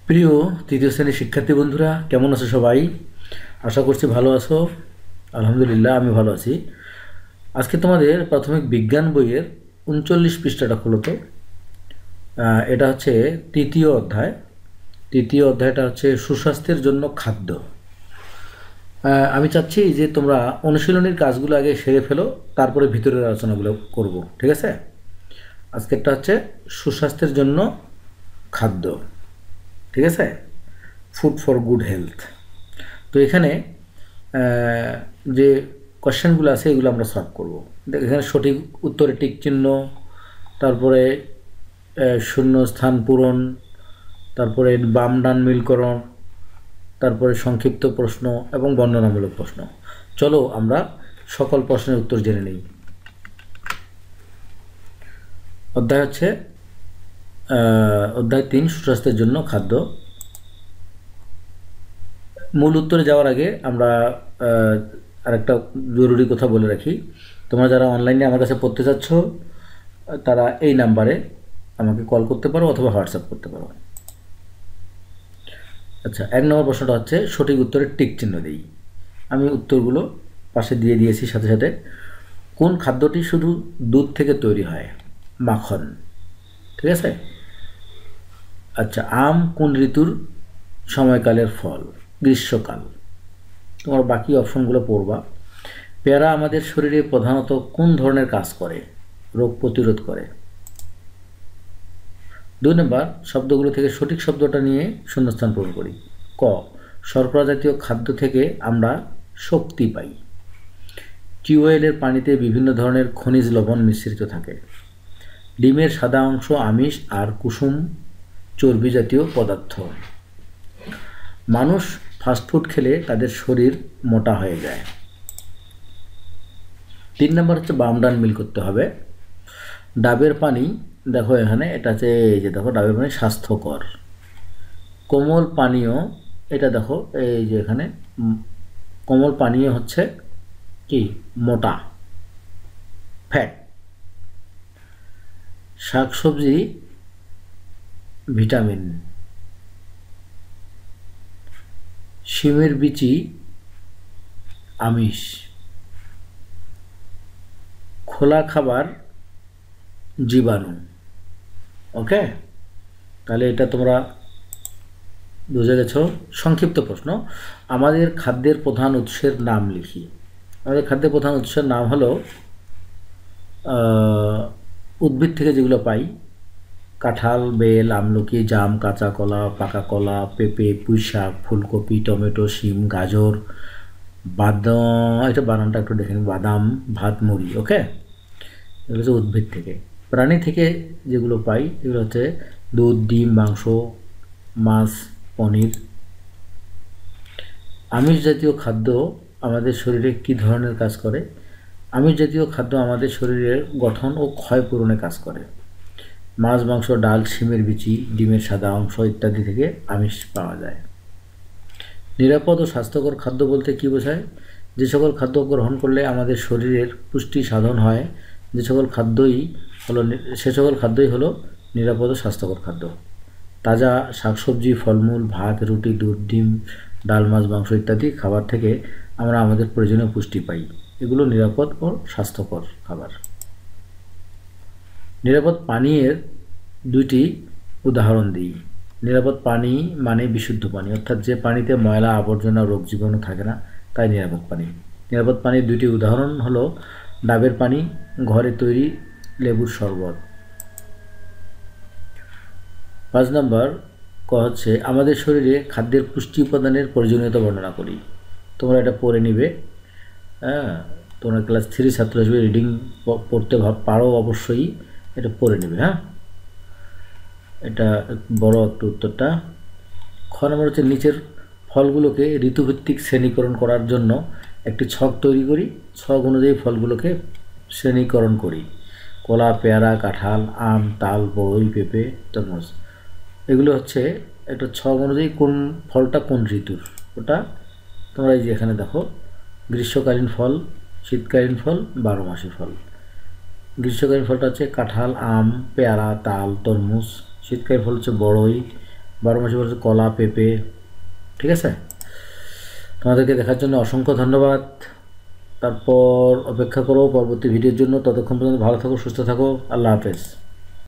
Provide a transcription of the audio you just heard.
প্রিয় তৃতীয় শ্রেণীর শিক্ষার্থী বন্ধুরা, কেমন আছো সবাই? আশা করছি ভালো আছো। আলহামদুলিল্লাহ, আমি ভালো আছি। আজকে তোমাদের প্রাথমিক বিজ্ঞান বইয়ের ৩৯ পৃষ্ঠাটা খোলো তো। এটা হচ্ছে তৃতীয় অধ্যায়। তৃতীয় অধ্যায়টা হচ্ছে সুস্বাস্থ্যের জন্য খাদ্য। আমি চাচ্ছি যে তোমরা অনুশীলনীর কাজগুলো আগে সেরে ফেলো, তারপরে ভিতরের আলোচনাগুলো করব, ঠিক আছে? আজকেরটা হচ্ছে সুস্বাস্থ্যের জন্য খাদ্য, ঠিক আছে? Food for good health. তো এখানে যে কোশ্চেনগুলো আছে এগুলো আমরা সলভ করব। এখানে সঠিক উত্তরে টিক চিহ্ন, তারপরে শূন্য স্থান পূরণ, তারপরে বাম ডান মিলকরণ, তারপরে সংক্ষিপ্ত প্রশ্ন এবং বর্ণনামূলক প্রশ্ন। চলো আমরা সকল প্রশ্নের উত্তর জেনে নিই। অধ্যায় হচ্ছে অধ্যায় ৩, সুস্বাস্থ্যের জন্য খাদ্য। মূল উত্তরে যাওয়ার আগে আমরা আরেকটা জরুরি কথা বলে রাখি। তোমরা যারা অনলাইনে আমার কাছে পড়তে চাচ্ছ তারা এই নাম্বারে আমাকে কল করতে পারো অথবা হোয়াটসঅ্যাপ করতে পারো। আচ্ছা, ১ নম্বর প্রশ্নটা হচ্ছে সঠিক উত্তরে টিক চিহ্ন দিই। আমি উত্তরগুলো পাশে দিয়ে দিয়েছি সাথে সাথে। কোন খাদ্যটি শুধু দুধ থেকে তৈরি হয়? মাখন, ঠিক আছে? আচ্ছা, আম কোন ঋতুর সময়কালের ফল? গ্রীষ্মকাল। তোমরা বাকি অপশনগুলো পড়বা। পেয়ারা আমাদের শরীরে প্রধানত কোন ধরনের কাজ করে? রোগ প্রতিরোধ করে। ২ নম্বর, শব্দগুলো থেকে সঠিক শব্দটা নিয়ে শূন্যস্থান পূরণ করি। ক, শর্করা জাতীয় খাদ্য থেকে আমরা শক্তি পাই। টিউবওয়েলের পানিতে বিভিন্ন ধরনের খনিজ লবণ মিশ্রিত থাকে। ডিমের সাদা অংশ আমিষ আর কুসুম চর্বি জাতীয় পদার্থ। মানুষ ফাস্টফুড খেলে তাদের শরীর মোটা হয়ে যায়। ৩ নম্বর হচ্ছে বাম ডান মিল করতে হবে। ডাবের পানি, দেখো এখানে এটা হচ্ছে এই যে দেখো ডাবের পানি স্বাস্থ্যকর। কোমল পানীয়, এটা দেখো এই যে এখানে কোমল পানীয় হচ্ছে কি? মোটা, ফ্যাট। শাকসবজি ভিটামিন। শিমের বিচি আমিষ। খোলা খাবার জীবাণু। ওকে, তাহলে এটা তোমরা বুঝে গেছো। সংক্ষিপ্ত প্রশ্ন, আমাদের খাদ্যের প্রধান উৎসের নাম লিখি। আমাদের খাদ্যের প্রধান উৎসের নাম হলো উদ্ভিদ থেকে যেগুলো পাই: কাঁঠাল, বেল, আমলকি, জাম, কাঁচা কলা, পাকা কলা, পেঁপে, পুঁইশাক, ফুলকপি, টমেটো, শিম, গাজর, বাদাম, এটা বানানটা একটু দেখে নিন, বাদাম, ভাত, মুড়ি। ওকে, এগুলো হচ্ছে উদ্ভিদ থেকে। প্রাণী থেকে যেগুলো পাই এগুলো হচ্ছে দুধ, ডিম, মাংস, মাছ, পনির। আমিষ জাতীয় খাদ্য আমাদের শরীরে কী ধরনের কাজ করে? আমিষ জাতীয় খাদ্য আমাদের শরীরের গঠন ও ক্ষয় পূরণে কাজ করে। মাছ, মাংস, ডাল, শিমের বিচি, ডিমের সাদা অংশ ইত্যাদি থেকে আমিষ পাওয়া যায়। নিরাপদ ও স্বাস্থ্যকর খাদ্য বলতে কী বোঝায়? যে সকল খাদ্য গ্রহণ করলে আমাদের শরীরের পুষ্টি সাধন হয়, সে সকল খাদ্যই হলো নিরাপদ ও স্বাস্থ্যকর খাদ্য। তাজা শাকসবজি, ফলমূল, ভাত, রুটি, দুধ, ডিম, ডাল, মাছ, মাংস ইত্যাদি খাবার থেকে আমরা আমাদের প্রয়োজনীয় পুষ্টি পাই। এগুলো নিরাপদ ও স্বাস্থ্যকর খাবার। নিরাপদ পানীয়ের 2টি উদাহরণ দিই। নিরাপদ পানি মানে বিশুদ্ধ পানি, অর্থাৎ যে পানিতে ময়লা, আবর্জনা, রোগ জীবাণু থাকে না, তাই নিরাপদ পানি। নিরাপদ পানির 2টি উদাহরণ হলো ডাবের পানি, ঘরে তৈরি লেবুর শরবত। 5 নম্বর ক হচ্ছে আমাদের শরীরে খাদ্যের পুষ্টি উপাদানের প্রয়োজনীয়তা বর্ণনা করি। তোমরা এটা পড়ে নিবে। হ্যাঁ, তোমরা ক্লাস 3 ছাত্র হিসেবে রিডিং পড়তে পারো অবশ্যই, এটা পড়ে নেবে। হ্যাঁ, এটা বড় একটু উত্তরটা। খ নম্বর হচ্ছে নিচের ফলগুলোকে ঋতুভিত্তিক শ্রেণীকরণ করার জন্য একটি ছক তৈরি করি। ছক অনুযায়ী ফলগুলোকে শ্রেণীকরণ করি। কলা, পেয়ারা, কাঁঠাল, আম, তাল, বড়ই, পেঁপে, তরমুজ। এগুলো হচ্ছে একটা ছক অনুযায়ী কোন ফলটা কোন ঋতুর, ওটা তোমরা এই যে এখানে দেখো: গ্রীষ্মকালীন ফল, শীতকালীন ফল, 12 মাসি ফল। গ্রীষ্মকালীন ফলটা হচ্ছে কাঁঠাল, আম, পেয়ারা, তাল, তরমুজ। শীতকালীন ফল হচ্ছে বড়ই, বারোমাসি বলতে কলা, পেঁপে। ঠিক আছে, তোমাদেরকে দেখার জন্য অসংখ্য ধন্যবাদ। তারপর অপেক্ষা করো পরবর্তী ভিডিওর জন্য। ততক্ষণ পর্যন্ত ভালো থাকো, সুস্থ থাকো। আল্লাহ হাফেজ।